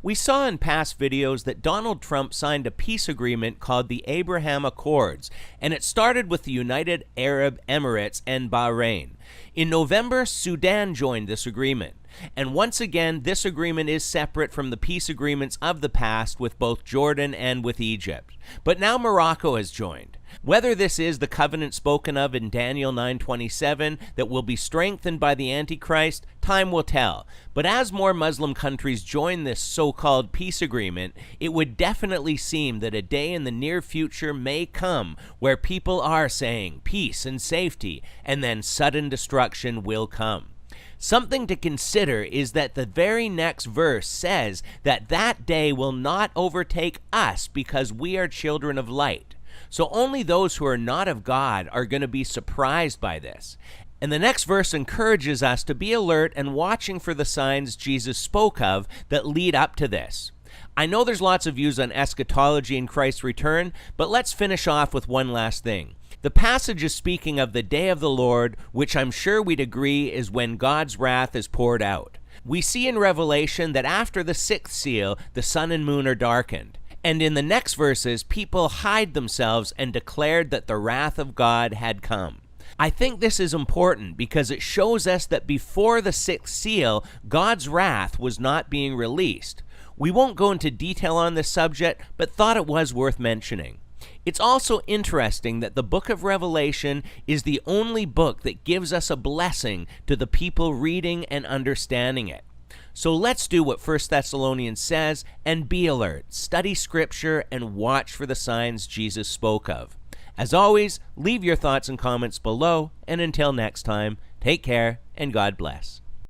We saw in past videos that Donald Trump signed a peace agreement called the Abraham Accords, and it started with the United Arab Emirates and Bahrain. In November, Sudan joined this agreement. And once again, this agreement is separate from the peace agreements of the past with both Jordan and with Egypt. But now Morocco has joined. Whether this is the covenant spoken of in Daniel 9:27 that will be strengthened by the Antichrist, time will tell. But as more Muslim countries join this so-called peace agreement, it would definitely seem that a day in the near future may come where people are saying peace and safety, and then sudden destruction will come. Something to consider is that the very next verse says that that day will not overtake us because we are children of light. So only those who are not of God are going to be surprised by this. And the next verse encourages us to be alert and watching for the signs Jesus spoke of that lead up to this. I know there's lots of views on eschatology and Christ's return, but let's finish off with one last thing. The passage is speaking of the day of the Lord, which I'm sure we'd agree is when God's wrath is poured out. We see in Revelation that after the sixth seal, the sun and moon are darkened. And in the next verses, people hide themselves and declared that the wrath of God had come. I think this is important because it shows us that before the sixth seal, God's wrath was not being released. We won't go into detail on this subject, but thought it was worth mentioning. It's also interesting that the book of Revelation is the only book that gives us a blessing to the people reading and understanding it. So let's do what 1 Thessalonians says and be alert, study Scripture, and watch for the signs Jesus spoke of. As always, leave your thoughts and comments below, and until next time, take care and God bless.